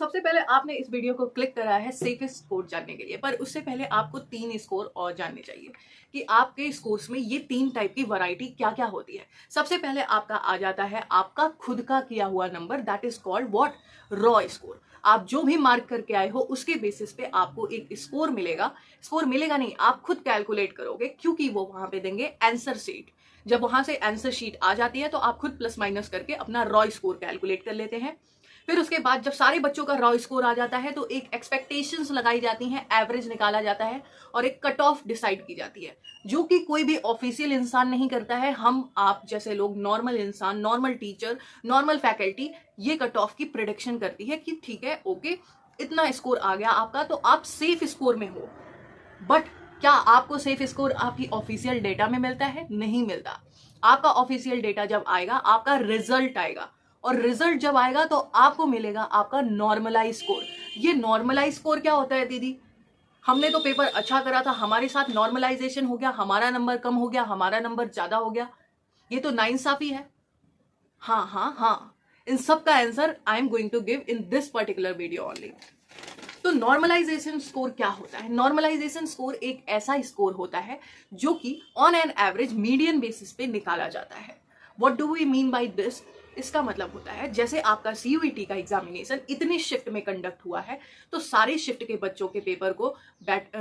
सबसे पहले आपने इस वीडियो को क्लिक करा है सेफेस्ट स्कोर जानने के लिए, पर उससे पहले आपको 3 स्कोर और जानने चाहिए कि आपके स्कोर्स में ये 3 टाइप की वैरायटी क्या क्या होती है। सबसे पहले आपका आ जाता है आपका खुद का किया हुआ number, that is called what, raw score. आप जो भी मार्क करके आए हो उसके बेसिस पे आपको एक स्कोर मिलेगा। स्कोर मिलेगा नहीं, आप खुद कैलकुलेट करोगे, क्योंकि वो वहां पे देंगे आंसर शीट। जब वहां से आंसर शीट आ जाती है तो आप खुद प्लस माइनस करके अपना रॉ स्कोर कैलकुलेट कर लेते हैं। फिर उसके बाद जब सारे बच्चों का रॉ स्कोर आ जाता है तो एक एक्सपेक्टेशंस लगाई जाती हैं, एवरेज निकाला जाता है और एक कट ऑफ डिसाइड की जाती है, जो कि कोई भी ऑफिशियल इंसान नहीं करता है। हम आप जैसे लोग, नॉर्मल इंसान, नॉर्मल टीचर, नॉर्मल फैकल्टी ये कट ऑफ की प्रिडिक्शन करती है कि ठीक है, ओके, इतना स्कोर आ गया आपका तो आप सेफ स्कोर में हो। बट क्या आपको सेफ स्कोर आपकी ऑफिशियल डेटा में मिलता है? नहीं मिलता। आपका ऑफिशियल डेटा जब आएगा, आपका रिजल्ट आएगा, और रिजल्ट जब आएगा तो आपको मिलेगा आपका नॉर्मलाइज स्कोर। ये नॉर्मलाइज स्कोर क्या होता है दीदी? हमने तो पेपर अच्छा करा था, हमारे साथ नॉर्मलाइजेशन हो गया, हमारा नंबर कम हो गया, हमारा नंबर ज्यादा हो गया, ये तो नाइंसाफी है। हाँ हाँ हाँ, इन सब का answer I am going to give in this particular video only. तो नॉर्मलाइजेशन स्कोर क्या होता है? नॉर्मलाइजेशन स्कोर एक ऐसा स्कोर होता है जो कि on an average median basis पे निकाला जाता है। What do we mean by this? इसका मतलब होता है जैसे आपका सीयूईटी का एग्जामिनेशन इतनी शिफ्ट में कंडक्ट हुआ है तो सारे शिफ्ट के बच्चों के पेपर को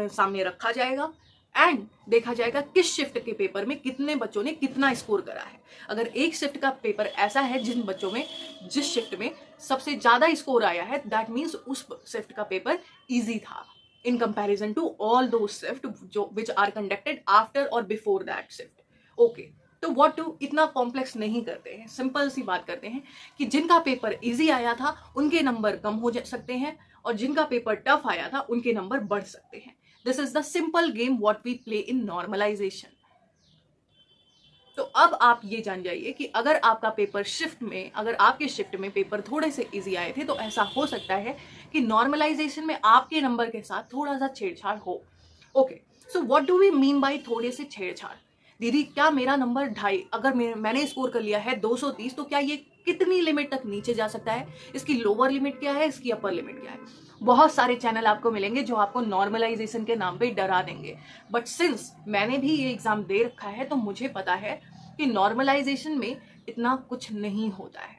सामने रखा जाएगा एंड देखा जाएगा किस शिफ्ट के पेपर में कितने बच्चों ने कितना स्कोर करा है। अगर एक शिफ्ट का पेपर ऐसा है जिन बच्चों में जिस शिफ्ट में सबसे ज्यादा स्कोर आया है, दैट मीन्स उस शिफ्ट का पेपर इजी था इन कंपैरिजन टू ऑल दो शिफ्ट जो विच आर कंडक्टेड आफ्टर और बिफोर दैट शिफ्ट। ओके, तो व्हाट टू, इतना कॉम्प्लेक्स नहीं करते हैं, सिंपल सी बात करते हैं कि जिनका पेपर इजी आया था उनके नंबर कम हो सकते हैं और जिनका पेपर टफ आया था उनके नंबर बढ़ सकते हैं। This is the simple game what we play in normalisation. तो अब आप ये जान जाइए कि अगर आपका पेपर शिफ्ट में, अगर आपके शिफ्ट में पेपर थोड़े से इजी आए थे तो ऐसा हो सकता है कि नॉर्मलाइजेशन में आपके नंबर के साथ थोड़ा सा छेड़छाड़ हो। Okay, so what do we mean by थोड़े से छेड़छाड़? दीदी क्या मेरा नंबर 2.5, अगर मैंने स्कोर कर लिया है 230, तो क्या ये कितनी लिमिट तक नीचे जा सकता है? इसकी लोअर लिमिट क्या है, इसकी अपर लिमिट क्या है? बहुत सारे चैनल आपको मिलेंगे जो आपको नॉर्मलाइजेशन के नाम पे डरा देंगे, बट सिंस मैंने भी ये एग्जाम दे रखा है तो मुझे पता है कि नॉर्मलाइजेशन में इतना कुछ नहीं होता है,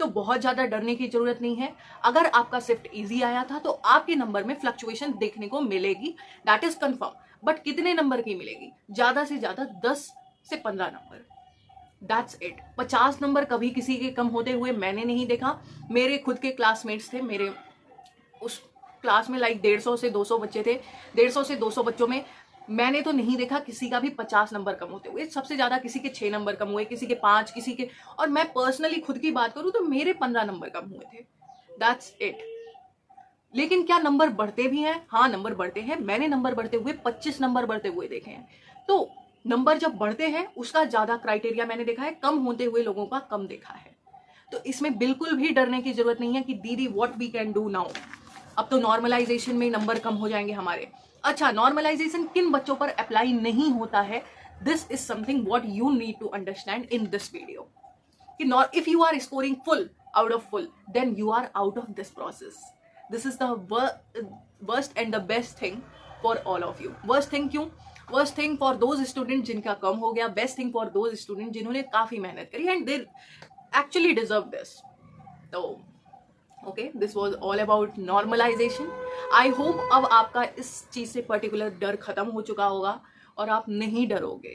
तो बहुत ज्यादा डरने की जरूरत नहीं है। अगर आपका शिफ्ट इजी आया था तो आपके नंबर में फ्लक्चुएशन देखने को मिलेगी, दैट इज कंफर्म। बट कितने नंबर की मिलेगी? ज्यादा से ज्यादा 10 से 15 नंबर, दैट्स इट। 50 नंबर कभी किसी के कम होते हुए मैंने नहीं देखा। मेरे खुद के क्लासमेट्स थे, मेरे उस क्लास में लाइक 150 से 200 बच्चे थे, 150 से 200 बच्चों में मैंने तो नहीं देखा किसी का भी 50 नंबर कम होते हुए। सबसे ज्यादा किसी के 6 नंबर कम हुए, किसी के 5, किसी के, और मैं पर्सनली खुद की बात करूं तो मेरे 15 नंबर कम हुए थे, दैट्स इट। लेकिन क्या नंबर बढ़ते भी हैं? हाँ, नंबर बढ़ते हैं। मैंने नंबर बढ़ते हुए 25 नंबर बढ़ते हुए देखे हैं। तो नंबर जब बढ़ते हैं उसका ज्यादा क्राइटेरिया मैंने देखा है, कम होते हुए लोगों का कम देखा है। तो इसमें बिल्कुल भी डरने की जरूरत नहीं है कि दीदी what we can do now, अब तो नॉर्मलाइजेशन में नंबर कम हो जाएंगे हमारे। अच्छा, नॉर्मलाइजेशन किन बच्चों पर अप्लाई नहीं होता है? This is something what you need to understand in this video कि if you are scoring full out of full then you are out of this process. This is the worst and the best thing for all of you. Worst thing क्यों? Worst thing for those student जिनका कम हो गया, best thing for those student जिन्होंने काफी मेहनत करी and they actually deserve this. तो okay, this was all about normalisation. I hope अब आपका इस चीज से पर्टिकुलर डर खत्म हो चुका होगा और आप नहीं डरोगे।